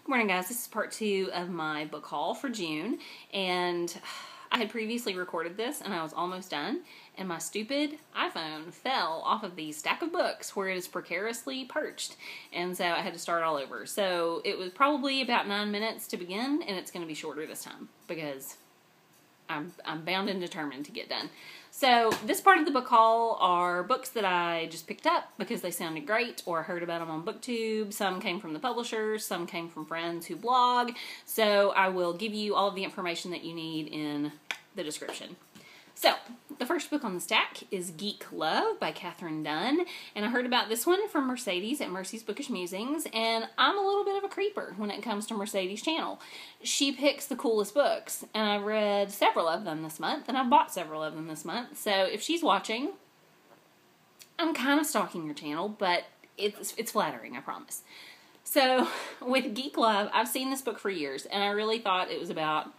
Good morning, guys. This is part 2 of my book haul for June, and I had previously recorded this and I was almost done, and my stupid iPhone fell off of the stack of books where it is precariously perched, and so I had to start all over. So it was probably about 9 minutes to begin, and it's going to be shorter this time because I'm bound and determined to get done. So this part of the book haul are books that I just picked up because they sounded great or I heard about them on BookTube. Some came from the publishers, some came from friends who blog. So I will give you all of the information that you need in the description. So, the first book on the stack is Geek Love by Katherine Dunn, and I heard about this one from Mercedes at Mercy's Bookish Musings, and I'm a little bit of a creeper when it comes to Mercedes' channel. She picks the coolest books, and I've read several of them this month, and I've bought several of them this month, so if she's watching, I'm kind of stalking your channel, but it's flattering, I promise. So, with Geek Love, I've seen this book for years, and I really thought it was about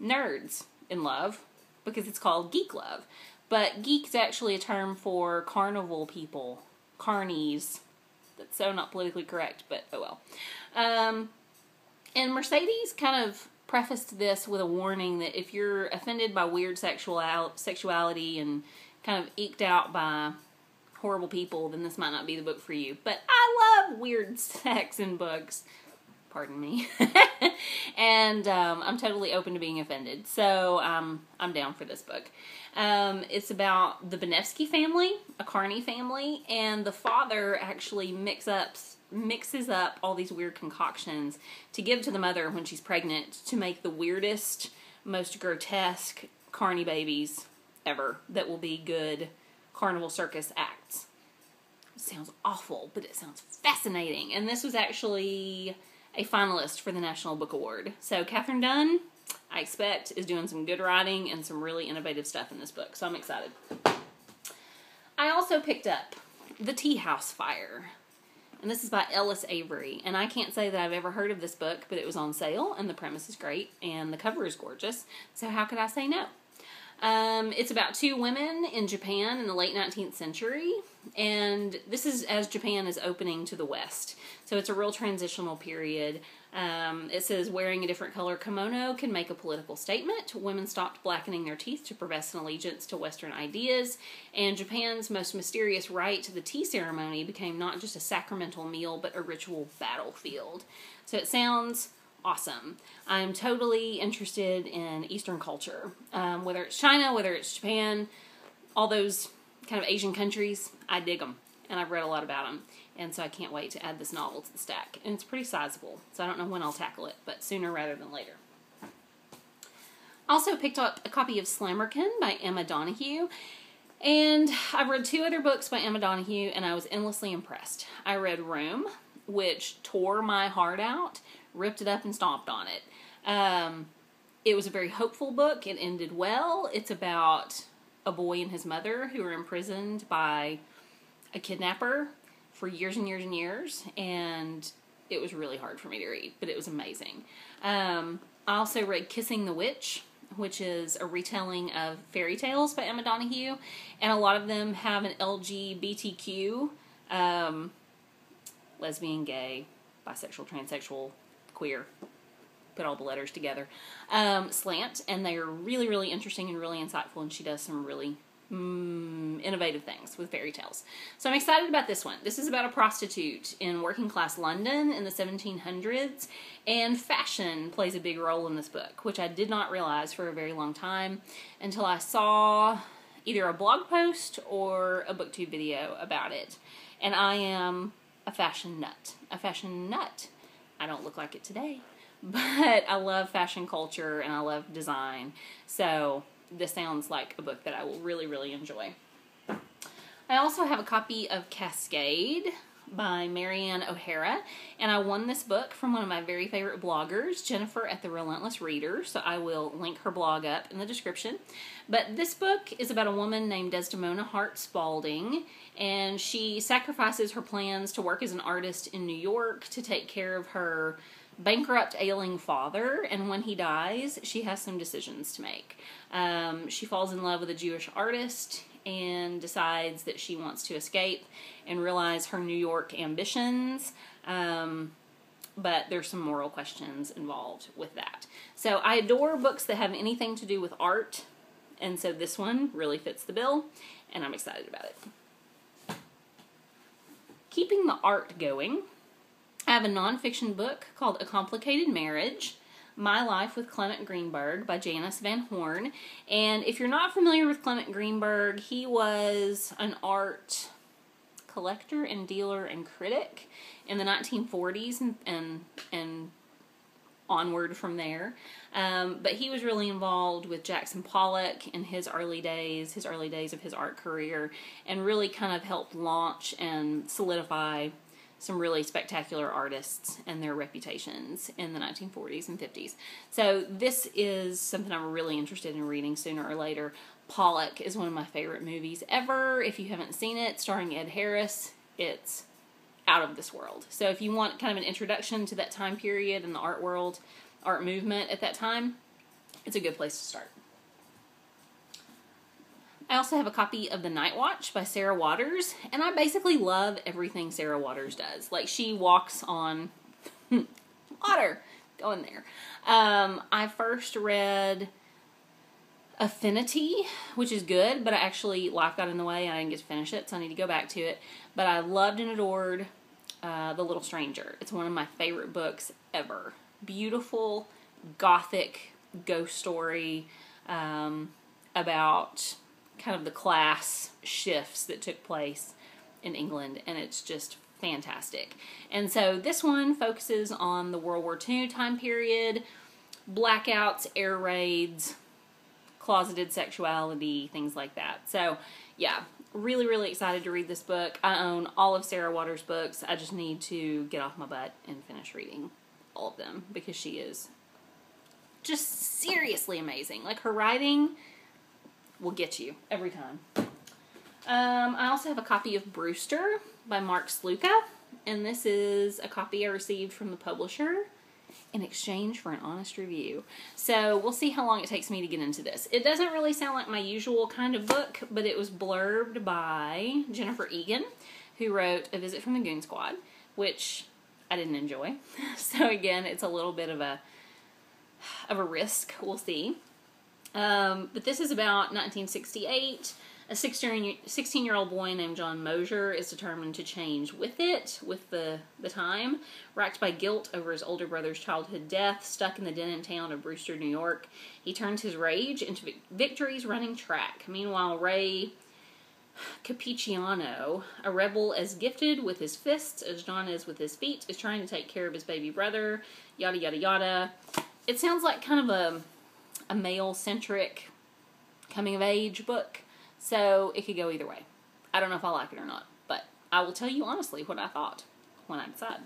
nerds in love, because it's called Geek Love. But geek's actually a term for carnival people. Carnies. That's so not politically correct, but oh well. And Mercedes kind of prefaced this with a warning that if you're offended by weird sexuality and kind of eked out by horrible people, then this might not be the book for you. But I love weird sex in books. Pardon me. And I'm totally open to being offended. So I'm down for this book. It's about the Benevsky family, a Carney family, and the father actually mixes up all these weird concoctions to give to the mother when she's pregnant to make the weirdest, most grotesque Carney babies ever that will be good carnival circus acts. It sounds awful, but it sounds fascinating. And this was actually a finalist for the National Book Award. So Katherine Dunn, I expect, is doing some good writing and some really innovative stuff in this book, so I'm excited. I also picked up The Tea House Fire, and this is by Ellis Avery, and I can't say that I've ever heard of this book, but it was on sale, and the premise is great, and the cover is gorgeous, so how could I say no? It's about two women in Japan in the late 19th century, and this is as Japan is opening to the West. So it's a real transitional period. It says, wearing a different color kimono can make a political statement. Women stopped blackening their teeth to profess an allegiance to Western ideas, and Japan's most mysterious rite, the tea ceremony, became not just a sacramental meal, but a ritual battlefield. So it sounds awesome. I'm totally interested in Eastern culture. Whether it's China, whether it's Japan, all those kind of Asian countries, I dig them. And I've read a lot about them. And so I can't wait to add this novel to the stack. And it's pretty sizable, so I don't know when I'll tackle it, but sooner rather than later. Also picked up a copy of Slammerkin by Emma Donoghue. And I've read 2 other books by Emma Donoghue, and I was endlessly impressed. I read Room, which tore my heart out, ripped it up and stomped on it. It was a very hopeful book. It ended well. It's about a boy and his mother who were imprisoned by a kidnapper for years and years and years, and it was really hard for me to read, but it was amazing. I also read Kissing the Witch, which is a retelling of fairy tales by Emma Donoghue, and a lot of them have an LGBTQ, lesbian, gay, bisexual, transsexual, queer, put all the letters together, slant, and they are really, really interesting and really insightful, and she does some really innovative things with fairy tales. So I'm excited about this one. This is about a prostitute in working class London in the 1700s, and fashion plays a big role in this book, which I did not realize for a very long time until I saw either a blog post or a BookTube video about it. And I am a fashion nut. A fashion nut. I don't look like it today, but I love fashion culture and I love design. So this sounds like a book that I will really, really enjoy. I also have a copy of Cascade by Marianne O'Hara, and I won this book from one of my very favorite bloggers, Jennifer at the Relentless Reader, so I will link her blog up in the description. But this book is about a woman named Desdemona Hart Spalding, and she sacrifices her plans to work as an artist in New York to take care of her bankrupt, ailing father, and when he dies, she has some decisions to make. She falls in love with a Jewish artist and decides that she wants to escape and realize her New York ambitions. but there's some moral questions involved with that. So I adore books that have anything to do with art, and so this one really fits the bill, and I'm excited about it. Keeping the art going, I have a nonfiction book called A Complicated Marriage, My Life with Clement Greenberg by Janice Van Horn. And if you're not familiar with Clement Greenberg, he was an art collector and dealer and critic in the 1940s and onward from there. But he was really involved with Jackson Pollock in his early days of his art career, and really kind of helped launch and solidify some really spectacular artists and their reputations in the 1940s and 50s. So this is something I'm really interested in reading sooner or later. Pollock is one of my favorite movies ever. If you haven't seen it, starring Ed Harris, it's out of this world. So if you want kind of an introduction to that time period in the art world, art movement at that time, it's a good place to start. I also have a copy of The Night Watch by Sarah Waters, and I basically love everything Sarah Waters does. Like, she walks on water. Go in there. I first read Affinity, which is good, but life got in the way and I didn't get to finish it, so I need to go back to it. But I loved and adored The Little Stranger. It's one of my favorite books ever. Beautiful, gothic ghost story about kind of the class shifts that took place in England, and it's just fantastic. And so this one focuses on the World War II time period, blackouts, air raids, closeted sexuality, things like that. So yeah, really, really excited to read this book. I own all of Sarah Waters' books. I just need to get off my butt and finish reading all of them, because she is just seriously amazing. Like, her writing will get you every time. I also have a copy of Brewster by Mark Sluka, and this is a copy I received from the publisher in exchange for an honest review. So we'll see how long it takes me to get into this. It doesn't really sound like my usual kind of book, but it was blurbed by Jennifer Egan, who wrote A Visit from the Goon Squad, which I didn't enjoy. So again, it's a little bit of a risk. We'll see. But this is about 1968. A 16-year-old boy named John Mosier is determined to change with the time. Racked by guilt over his older brother's childhood death, stuck in the den and town of Brewster, New York, he turns his rage into victories running track. Meanwhile, Ray Capiciano, a rebel as gifted with his fists as John is with his feet, is trying to take care of his baby brother, yada yada yada. It sounds like kind of a male-centric coming-of-age book, so it could go either way. I don't know if I like it or not, but I will tell you honestly what I thought when I decide.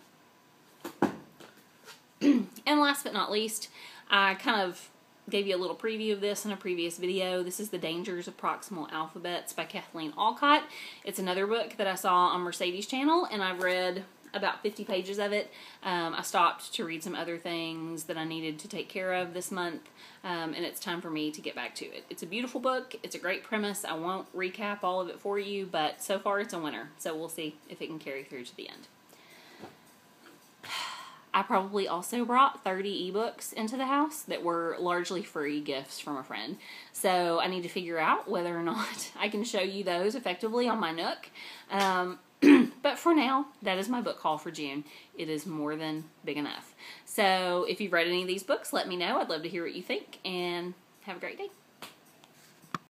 And last but not least, I kind of gave you a little preview of this in a previous video. This is The Dangers of Proximal Alphabets by Kathleen Alcott. It's another book that I saw on Mercedes' channel, and I've read about 50 pages of it. I stopped to read some other things that I needed to take care of this month, and it's time for me to get back to it. It's a beautiful book. It's a great premise. I won't recap all of it for you, but so far it's a winner, so we'll see if it can carry through to the end. I probably also brought 30 ebooks into the house that were largely free gifts from a friend, so I need to figure out whether or not I can show you those effectively on my Nook. But for now, that is my book haul for June. It is more than big enough. So if you've read any of these books, let me know. I'd love to hear what you think, and have a great day.